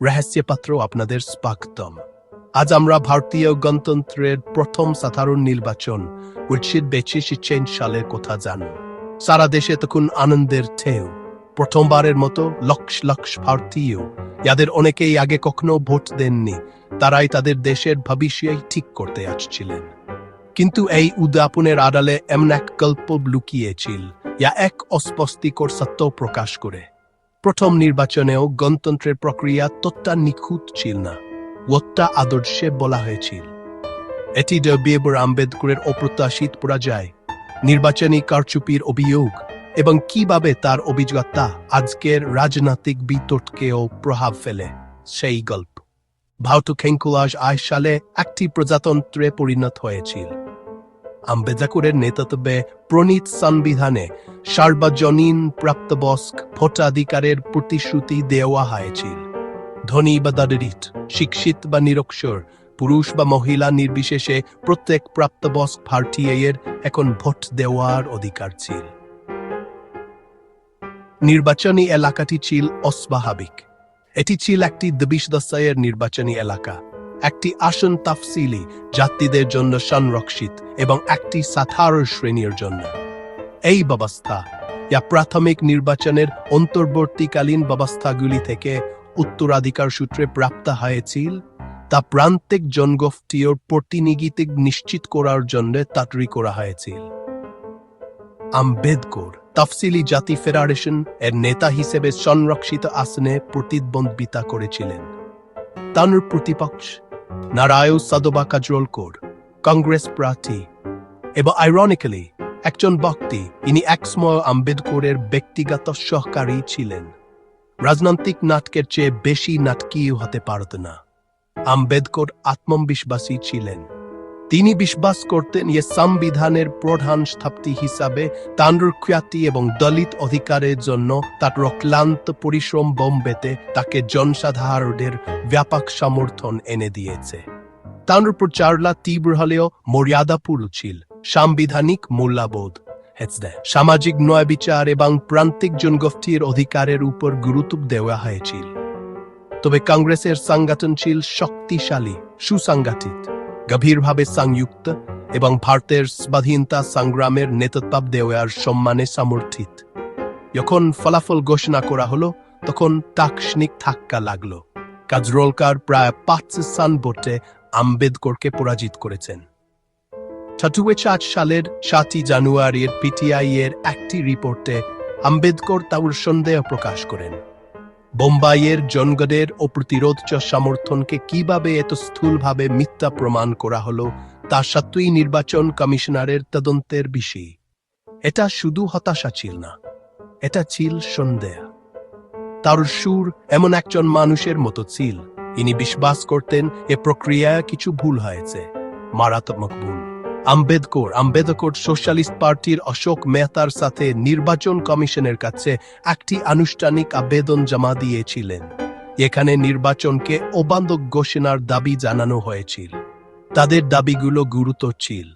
রহস্যপাত্র আপনাদের স্বাগতম। আজ আমরা ভারতীয় গণতন্ত্রের প্রথম সাধারণ নির্বাচন 1946 সালের কথা জানব। সারা দেশে তখন আনন্দের ঢেউ। প্রথমবারের মতো লক্ষ লক্ষ ভারতীয়, যাদের অনেকেই আগে কখনো ভোট দেননি, তারাই তাদের দেশের ভবিষ্যৎ ঠিক করতে আসছিলেন। কিন্তু এই উদ্যাপনের আড়ালে এমন এক গল্প লুকিয়েছিল, যা এক অস্পষ্টকর সত্য প্রকাশ করে। প্রথম নির্বাচনেও গণতন্ত্রের প্রক্রিয়া ততটা নিখুঁত ছিল না, ওটা আদর্শে বলা হয়েছিল। এটি ড.বি.আর. আম্বেদকরের অপ্রত্যাশিত পরাজয়, নির্বাচনী কারচুপির অভিযোগ এবং কিভাবে তার অভিজ্ঞতা আজকের রাজনৈতিক বিতর্কেও প্রভাব ফেলে, সেই গল্প। ভারত 1949 সালে একটি প্রজাতন্ত্রে পরিণত হয়েছিল। আম্বেদকরের নেতৃত্বে প্রণীত সংবিধানে সার্বজনীন প্রাপ্তবয়স্ক ভোটাধিকারের প্রতিশ্রুতি দেওয়া হয়েছিল। ধনী বা দরিদ্র, শিক্ষিত বা নিরক্ষর, পুরুষ বা মহিলা নির্বিশেষে প্রত্যেক প্রাপ্তবয়স্ক ভারতীয়ের এখন ভোট দেওয়ার অধিকার ছিল। নির্বাচনী এলাকাটি ছিল অস্বাভাবিক। এটি ছিল একটি ২২ নির্বাচনী এলাকা, একটি আসন তাফসিলি জাতিদের জন্য সংরক্ষিত এবং একটি সাধারণ শ্রেণীর জন্য। এই ব্যবস্থা, যা প্রাথমিক নির্বাচনের অন্তর্বর্তীকালীন ব্যবস্থাগুলি থেকে উত্তরাধিকার সূত্রে প্রাপ্ত হয়েছিল, তা প্রান্তিক জনগোষ্ঠীর প্রতিনিধিত্ব নিশ্চিত করার জন্য তৈরি করা হয়েছিল। আম্বেদকর তফসিলি জাতি ফেডারেশন এর নেতা হিসেবে সংরক্ষিত আসনে প্রতিদ্বন্দ্বিতা করেছিলেন। তার প্রতিপক্ষ নারায়ণ সাদোবা কাজরোলকর, কংগ্রেস প্রার্থী, এবং আইরনিক্যালি একজন ব্যক্তি, ইনি একসময় আম্বেদকরের ব্যক্তিগত সহকারী ছিলেন। রাজনৈতিক নাটকের চেয়ে বেশি নাটকীয় হতে পারত না। আম্বেদকর আত্মবিশ্বাসী ছিলেন। তিনি বিশ্বাস করতেন যে সংবিধানের প্রধান স্থপতি হিসাবে তাঁর খ্যাতি এবং দলিত অধিকারের জন্য তার অক্লান্ত পরিশ্রম বোম্বেতে তাকে জনসাধারণের ব্যাপক সমর্থন এনে দিয়েছে। তাঁর প্রচারণা তীব্র হলেও মর্যাদাপূর্ণ ছিল। সাংবিধানিক মূল্যবোধ, সামাজিক ন্যায় বিচার এবং প্রান্তিক জনগোষ্ঠীর অধিকারের উপর গুরুত্ব দেওয়া হয়েছিল। তবে কংগ্রেসের সংগঠন ছিল শক্তিশালী, সুসংগঠিত, গভীরভাবে সংযুক্ত এবং ভারতের স্বাধীনতা সংগ্রামের নেতৃত্ব দেওয়ার সম্মানে সমর্থিত। যখন ফলাফল ঘোষণা করা হলো, তখন তাৎক্ষণিক ধাক্কা লাগলো। কাজরোলকর প্রায় ৫০ ভোটে আম্বেদকরকে পরাজিত করেছেন। 1946 সালের ৭ জানুয়ারির পিটিআই এর একটি রিপোর্টে আম্বেদকর তাঁর সন্দেহ প্রকাশ করেন। বোম্বাইয়ের জনগণের অপ্রতিরোধ সমর্থনকে কিভাবে এত স্থূলভাবে মিথ্যা প্রমাণ করা হলো, তা সত্যই নির্বাচন কমিশনারের তদন্তের বিষয়। এটা শুধু হতাশা ছিল না, এটা ছিল সন্দেহ। তার সুর এমন একজন মানুষের মতো ছিল, ইনি বিশ্বাস করতেন এ প্রক্রিয়ায় কিছু ভুল হয়েছে, মারাত্মক ভুল। আম্বেদকর সোশ্যালিস্ট পার্টির অশোক মেহতার সাথে নির্বাচন কমিশনের কাছে একটি আনুষ্ঠানিক আবেদন জমা দিয়েছিলেন। এখানে নির্বাচনকে অবাধ ঘোষণার দাবি জানানো হয়েছিল। তাদের দাবিগুলো গুরুতর ছিল।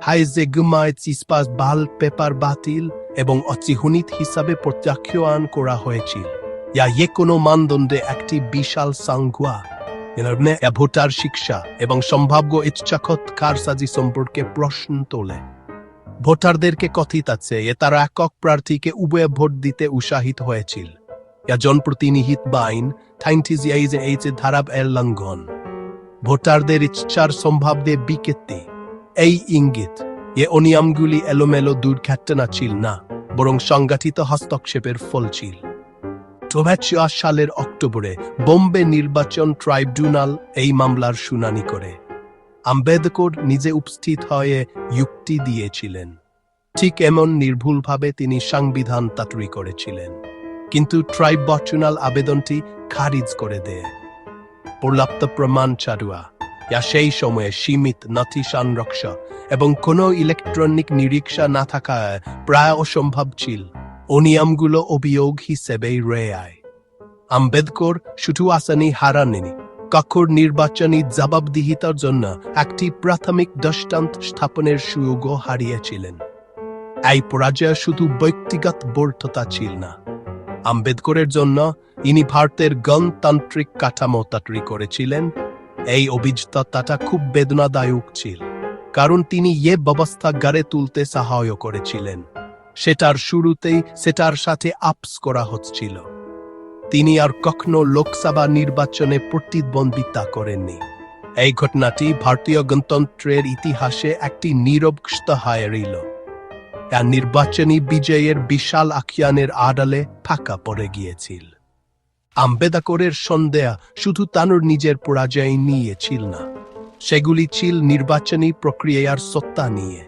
হাইজে গুমায় চিসপাস বাল পেপার বাতিল এবং অচিহ্নিত হিসাবে প্রত্যাখ্যান করা হয়েছিল, যা যে কোনো মানদণ্ডে একটি বিশাল সংখ্যা ভোটার শিক্ষা এবং সম্ভাব্য ইচ্ছাকৃত কারসাজি সম্পর্কে প্রশ্ন তোলে। ভোটারদেরকে কথিত আছে যে তারা একক প্রার্থীকে উভয় ভোট দিতে উৎসাহিত হয়েছিল, যা জনপ্রতিনিধিত্ব আইন 1938 ধারা এর লঙ্ঘন। ভোটারদের ইচ্ছার সম্ভাব্য বিকৃতি। এই ইঙ্গিত এ অনিয়মগুলি এলোমেলো দুর্ঘটনা ছিল না, বরং সংগঠিত হস্তক্ষেপের ফল ছিল। 1946 সালের অক্টোবরে বোম্বে নির্বাচন ট্রাইব্যুনাল এই মামলার শুনানি করে। আম্বেদকর নিজে উপস্থিত হয়ে যুক্তি দিয়েছিলেন। ঠিক এমন নির্ভুলভাবে তিনি সংবিধান তৈরি করেছিলেন, কিন্তু ট্রাইব্যুনাল আবেদনটি খারিজ করে দেয়। পর্যাপ্ত প্রমাণ ছাড়া, যা সেই সময়ে সীমিত নথি সংরক্ষণ এবং কোনো ইলেকট্রনিক নিরীক্ষা না থাকায় প্রায় অসম্ভব ছিল, অনিয়মগুলো অভিযোগ হিসেবে রয়ে। আম্বেদকর শুধু আসনই হারাননি, কঠোর নির্বাচনী জবাবদিহিতার জন্য একটি প্রাথমিক দৃষ্টান্ত স্থাপনের সুযোগও হারিয়েছিলেন। এই পরাজয় শুধু ব্যক্তিগত ব্যর্থতা ছিল না, আম্বেদকরের জন্য ইনি ভারতের গণতান্ত্রিক কাঠামো তৈরি করেছিলেন। এই অভিজ্ঞতাটা খুব বেদনাদায়ক ছিল, কারণ তিনি এ ব্যবস্থা গড়ে তুলতে সাহায্য করেছিলেন। সেটার শুরুতেই সেটার সাথে আপস করা হচ্ছিল। তিনি আর কখনো লোকসভা নির্বাচনে প্রতিদ্বন্দ্বিতা করেননি। এই ঘটনাটি ভারতীয় গণতন্ত্রের ইতিহাসে একটি নীরব ক্ষত হয়ে রইল। আর নির্বাচনী বিজয়ের বিশাল আখ্যানের আড়ালে ফাঁকা পড়ে গিয়েছিল। আম্বেদকরের সন্দেহ শুধু তাঁর নিজের পরাজয় নিয়ে ছিল না, সেগুলি ছিল নির্বাচনী প্রক্রিয়ার সত্তা নিয়ে।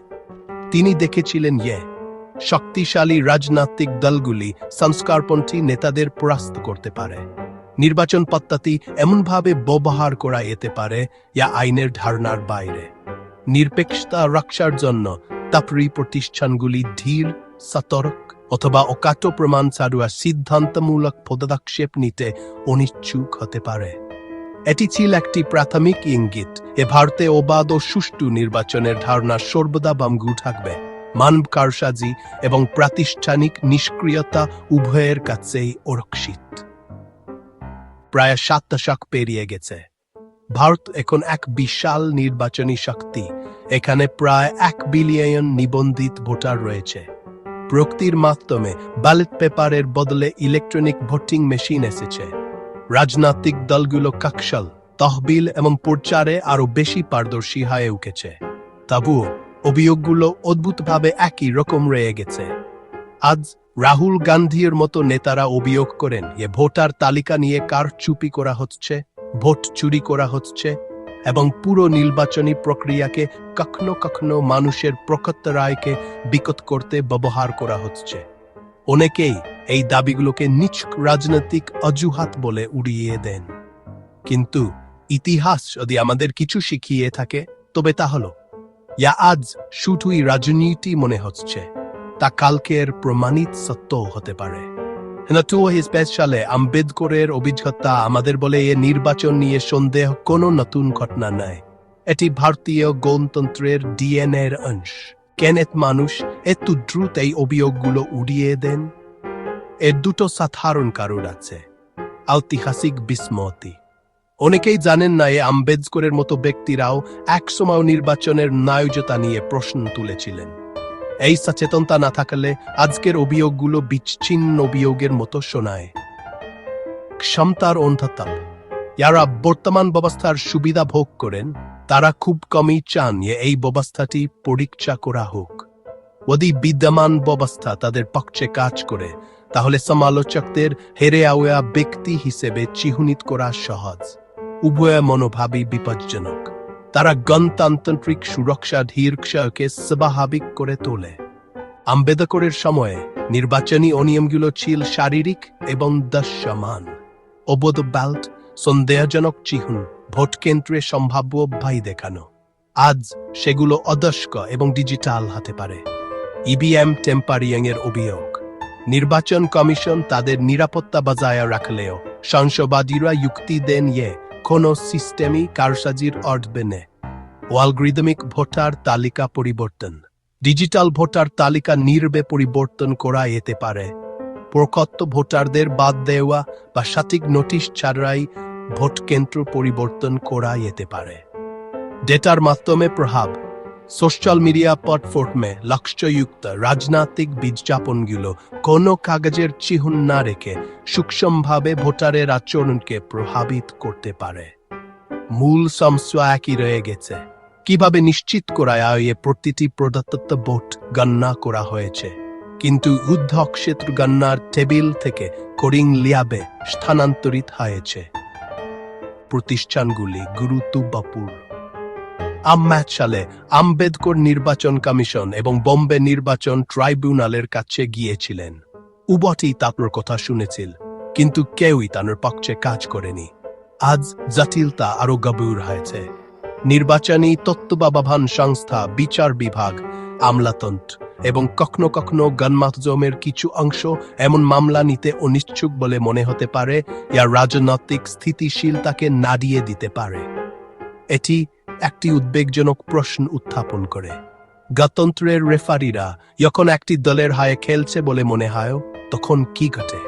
তিনি দেখেছিলেন শক্তিশালী রাজনৈতিক দলগুলি সংস্কারপন্থী নেতাদের পরাস্ত করতে পারে। নির্বাচন পদ্ধতি এমনভাবে ব্যবহার করা যেতে পারে যা আইনের ধারণার বাইরে। নিরপেক্ষতা রক্ষার জন্য তাপরি প্রতিষ্ঠানগুলি ধীর, সতর্ক অথবা অকাট্য প্রমাণ ছাড়া সিদ্ধান্তমূলক পদক্ষেপ নিতে অনিচ্ছুক হতে পারে। এটি ছিল একটি প্রাথমিক ইঙ্গিত ভারতে অবাধ ও সুষ্ঠু নির্বাচনের ধারণা সর্বদা বামগু থাকবে। মানব কারসাজি এবং প্রাতিষ্ঠানিক নিষ্ক্রিয়তা উভয়ের কাছেই অরক্ষিত। প্রায় 7 দশক পেরিয়ে গেছে। ভারত এখন এক বিশাল নির্বাচনী শক্তি। এখানে প্রায় 1 বিলিয়ন নিবন্ধিত ভোটার রয়েছে। প্রযুক্তির মাধ্যমে ব্যালট পেপারের বদলে ইলেকট্রনিক ভোটিং মেশিন এসেছে। রাজনৈতিক দলগুলো কাকশাল, তহবিল এবং প্রচারে আরও বেশি পারদর্শী হয়ে উঠেছে। তবুও অভিযোগগুলো অদ্ভুতভাবে একই রকম রয়ে গেছে। আজ রাহুল গান্ধীর মতো নেতারা অভিযোগ করেন ভোটার তালিকা নিয়ে কারচুপি করা হচ্ছে, ভোট চুরি করা হচ্ছে এবং পুরো নির্বাচনী প্রক্রিয়াকে কখনো কখনো মানুষের প্রকৃত রায়কে বিকট করতে ব্যবহার করা হচ্ছে। অনেকেই এই দাবিগুলোকে নিচ রাজনৈতিক অজুহাত বলে উড়িয়ে দেন। কিন্তু ইতিহাস যদি আমাদের কিছু শিখিয়ে থাকে, তবে তা হলো আজ শুধুই রাজনীতি মনে হচ্ছে, তা কালকের প্রমাণিত সত্য হতে পারে। সালে আম্বেদকরের অভিজ্ঞতা আমাদের বলে এ নির্বাচন নিয়ে সন্দেহ কোনো নতুন ঘটনা নয়। এটি ভারতীয় গণতন্ত্রের ডিএনএর অংশ। কেন মানুষ এত দ্রুত এই অভিযোগগুলো উড়িয়ে দেন? এর দুটো সাধারণ কারণ আছে। ঐতিহাসিক বিস্মৃতি। অনেকেই জানেন না আম্বেদকরের মতো ব্যক্তিরাও একসময় নির্বাচনের ন্যায্যতা নিয়ে প্রশ্ন তুলেছিলেন। এই সচেতনতা না থাকলে আজকের অভিযোগগুলো বিচ্ছিন্ন অভিযোগের মতো শোনায়। ক্ষমতার অন্ধতা। যারা বর্তমান ব্যবস্থার সুবিধা ভোগ করেন তারা খুব কমই চান এই ব্যবস্থাটি পরীক্ষা করা হোক। যদি বিদ্যমান ব্যবস্থা তাদের পক্ষে কাজ করে, তাহলে সমালোচকদের হেরে যাওয়া ব্যক্তি হিসেবে চিহ্নিত করা সহজ। উভয় মনোভাবই বিপজ্জনক। তারা গণতান্ত্রিক সুরক্ষা ধীরকে স্বাভাবিক করে তোলে। আম্বেদকরের সময়ে নির্বাচনী অনিয়মগুলো ছিল শারীরিক এবং দৃশ্যমান। অবৈধ ব্যালট, সন্দেহজনক চিহ্ন, ভোট কেন্দ্রে সম্ভাব্য ভয় দেখানো। আজ সেগুলো অদক্ষ এবং ডিজিটাল হতে পারে। ইভিএম টেম্পারিং এর অভিযোগ। নির্বাচন কমিশন তাদের নিরাপত্তা বজায় রাখলেও সংশয়বাদীরা যুক্তি দেন কোনো সিস্টেমই কারসাজির অর্ধবে নেই। অ্যালগরিদমিক ভোটার তালিকা পরিবর্তন। ডিজিটাল ভোটার তালিকা নির্বে পরিবর্তন করা যেতে পারে। প্রকৃত ভোটারদের বাদ দেওয়া বা সঠিক নোটিশ ছাড়াই ভোট কেন্দ্র পরিবর্তন করা যেতে পারে। ডেটার মাধ্যমে প্রভাব। সোশ্যাল মিডিয়া প্ল্যাটফর্মে লক্ষ্যযুক্ত রাজনৈতিক বিজ্ঞাপনগুলো কোনো কাগজের চিহ্ন না রেখে সূক্ষ্মভাবে ভোটারের আচরণকে প্রভাবিত করতে পারে। মূল সমস্যা একই রয়ে গেছে। কিভাবে নিশ্চিত করা যায় প্রতিটি প্রদত্ত ভোট গণনা করা হয়েছে, কিন্তু ক্ষেত্র গণনার টেবিল থেকে করিং ল্যাবে স্থানান্তরিত হয়েছে। প্রতিষ্ঠানগুলি গুরুত্বপূর্ণ। সালে আম্বেদকর নির্বাচন কমিশন এবং বোম্বে নির্বাচন ট্রাইব্যুনালের কাছে গিয়েছিলেন। উভয়ই তার কথা শুনেছিল, কিন্তু কেউই তার পক্ষে কাজ করেনি। আজ জটিলতা আরো গভীর হয়েছে। নির্বাচনী তত্ত্বাবধান সংস্থা, বিচার বিভাগ, আমলাতন্ত্র এবং কখনো কখনো গণমাধ্যমের কিছু অংশ এমন মামলা নিতে অনিচ্ছুক বলে মনে হতে পারে যা রাজনৈতিক স্থিতিশীলতাকে নাড়িয়ে দিতে পারে। এটি একটি উদ্বেগজনক প্রশ্ন উত্থাপন করে। গণতন্ত্রের রেফারিরা যখন একটি দলের হয়ে খেলছে বলে মনে হয়, তখন কি ঘটে?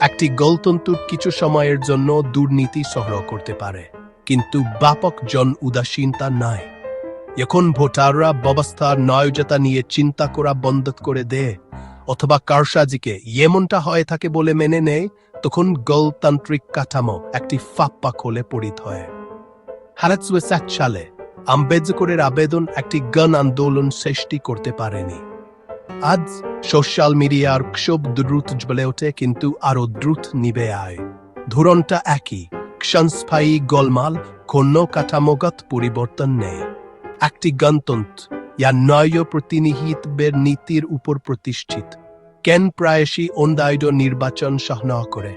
একটি গণতন্ত্র কিছু সময়ের জন্য দুর্নীতি সহ্য করতে পারে, কিন্তু ব্যাপক জন উদাসীনতা নাই। এখন ভোটাররা ব্যবস্থার ন্যায্যতা নিয়ে চিন্তা করা বন্ধ করে দেয় অথবা কারসাজিকে এমনটা হয়ে থাকে বলে মেনে নেয়, তখন গণতান্ত্রিক কাঠামো একটি ফাঁপা খোলে পরিণত হয়। 2007 সালে আম্বেদকরের আবেদন একটি গণ আন্দোলন সৃষ্টি করতে পারেনি। আজ সোশ্যাল মিডিয়ার ক্ষোভ দ্রুত জ্বলে ওঠে, কিন্তু আরো দ্রুত নিভে আয়। ধরনটা একই, ক্ষণস্থায়ী গোলমাল, কোনো কাঠামোগত পরিবর্তন নেই। একটি গণতন্ত্র ইয়া ন্যায় প্রতিনিধিত্বের নীতির উপর প্রতিষ্ঠিত কেন প্রায়শই অন্যায় নির্বাচন সহ্য করে?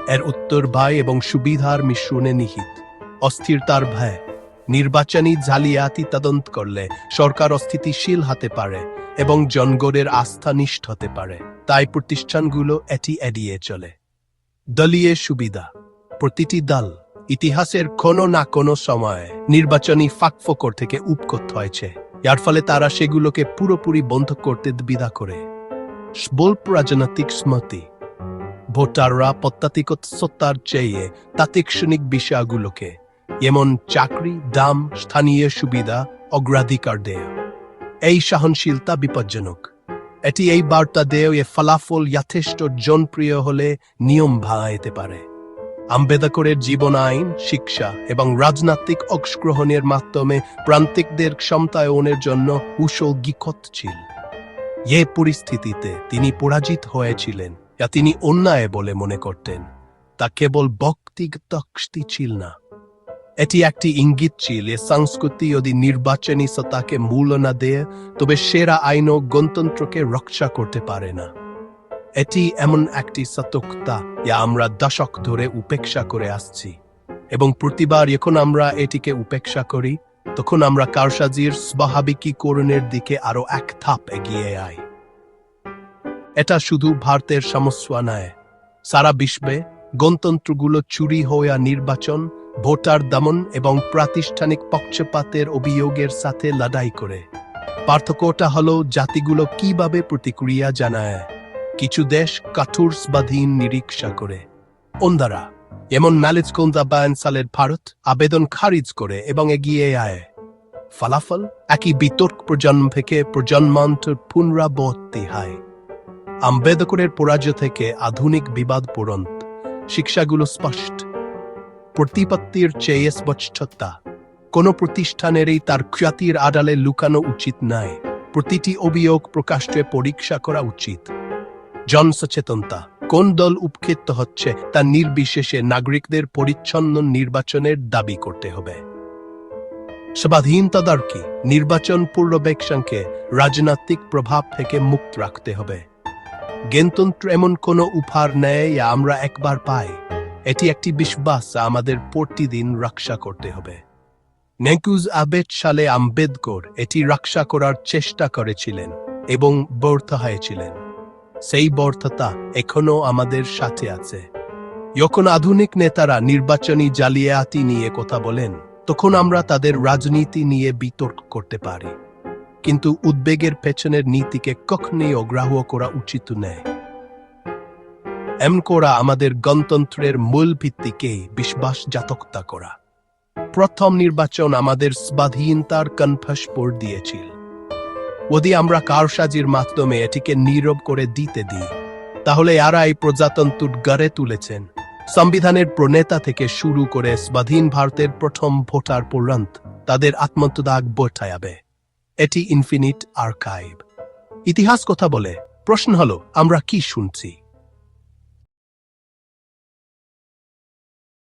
এর উত্তর ভয় এবং সুবিধার মিশ্রণে নিহিত। অস্থিরতার ভয়। নির্বাচনী জালিয়াতি তদন্ত করলে সরকার অস্থিতিশীল হতে পারে এবং জনগণের আস্থা নিষ্ঠ হতে পারে, তাই প্রতিষ্ঠানগুলো এটি এড়িয়ে চলে। দলীয় সুবিধা। প্রতিটি দল ইতিহাসের কোনো না কোনো সময়ে নির্বাচনী ফাঁকফোকর থেকে উপকৃত হয়েছে, যার ফলে তারা সেগুলোকে পুরোপুরি বন্ধ করতে দ্বিধা করে। স্বল্প রাজনৈতিক স্মৃতি। ভোটাররা প্রত্যাশিত সত্তার চেয়ে তাৎক্ষণিক বিষয়গুলোকে, যেমন চাকরি, দাম, স্থানীয় সুবিধা, অগ্রাধিকার দেয়। এই সহনশীলতা বিপজ্জনক। এটি এই বার্তা দেয় যে ফলাফল যথেষ্ট জনপ্রিয় হলে নিয়ম ভাঙা যেতে পারে। আম্বেদকরের জীবন, আইন, শিক্ষা এবং রাজনৈতিক অংশগ্রহণের মাধ্যমে প্রান্তিকদের ক্ষমতায়নের জন্য উৎসর্গীকৃত ছিল। এ পরিস্থিতিতে তিনি পরাজিত হয়েছিলেন, যা তিনি অন্যায় বলে মনে করতেন, তা কেবল ব্যক্তিগত শক্তি ছিল না। এটি একটি ইঙ্গিত ছিল যে সংস্কৃতি যদি নির্বাচনী সত্তাকে মূল্য না দেয়, তবে সেরা আইনও গণতন্ত্রকে রক্ষা করতে পারে না। এটি এমন একটি সত্যতা যা আমরা দশক ধরে উপেক্ষা করে আসছি, এবং প্রতিবার যখন আমরা এটিকে উপেক্ষা করি, তখন আমরা কারসাজির স্বাভাবিকীকরণের দিকে আরো এক ধাপ এগিয়ে যাই। এটা শুধু ভারতের সমস্যা নয়, সারা বিশ্বে গণতন্ত্রগুলো চুরি হওয়া নির্বাচন, ভোটার দমন এবং প্রাতিষ্ঠানিক পক্ষপাতের অভিযোগের সাথে লড়াই করে। পার্থক্যটা হলো জাতিগুলো কিভাবে প্রতিক্রিয়া জানায়। কিছু দেশ কঠোর স্বাধীন নিরীক্ষা করে, অন্যরা যেমন মালিজগঞ্জ সালের ভারত আবেদন খারিজ করে এবং এগিয়ে আয়। ফলাফল একই বিতর্ক প্রজন্ম থেকে প্রজন্মান্তর পুনরাবৃত্তি হয়। আম্বেদকরের পরাজয় থেকে আধুনিক বিবাদ পর্যন্ত শিক্ষাগুলো স্পষ্ট। প্রতিপত্তির চেয়ে স্পষ্টতা। কোনো প্রতিষ্ঠানেরই তার খ্যাতির আড়ালে লুকানো উচিত নয়। প্রতিটি অভিযোগ প্রকাশ্যে পরীক্ষা করা উচিত। জনসচেতনতা। কোন দল উপকৃত হচ্ছে তা নির্বিশেষে নাগরিকদের পরিচ্ছন্ন নির্বাচনের দাবি করতে হবে। স্বাধীন তদারকি। নির্বাচন পূর্ববেক্ষণকে রাজনৈতিক প্রভাব থেকে মুক্ত রাখতে হবে। গণতন্ত্র এমন কোনো উপহার নেই যা আমরা একবার পাই। এটি একটি বিশ্বাস যা আমাদের প্রতিদিন রক্ষা করতে হবে। 1928 সালে আম্বেদকর এটি রক্ষা করার চেষ্টা করেছিলেন এবং ব্যর্থ হয়েছিলেন। সেই ব্যর্থতা এখনো আমাদের সাথে আছে। যখন আধুনিক নেতারা নির্বাচনী জালিয়াতি নিয়ে কথা বলেন, তখন আমরা তাদের রাজনীতি নিয়ে বিতর্ক করতে পারি, কিন্তু উদ্বেগের পেছনের নীতিকে কখনোই অগ্রাহ্য করা উচিত নয়। এমন করা আমাদের গণতন্ত্রের মূল ভিত্তিকে বিশ্বাসঘাতকতা করা। প্রথম নির্বাচন আমাদের স্বাধীনতার কণ্ঠস্বর পড় দিয়েছিল। যদি আমরা কারসাজির মাধ্যমে এটিকে নীরব করে দিতে দিই, তাহলে এরা এই প্রজাতন্ত্র গড়ে তুলেছেন। সংবিধানের প্রণেতা থেকে শুরু করে স্বাধীন ভারতের প্রথম ভোটার পর্যন্ত তাদের আত্মত্যাগ বোঝাবে। এটি ইনফিনিট আর্কাইভ। ইতিহাস কথা বলে। প্রশ্ন হলো, আমরা কি শুনছি?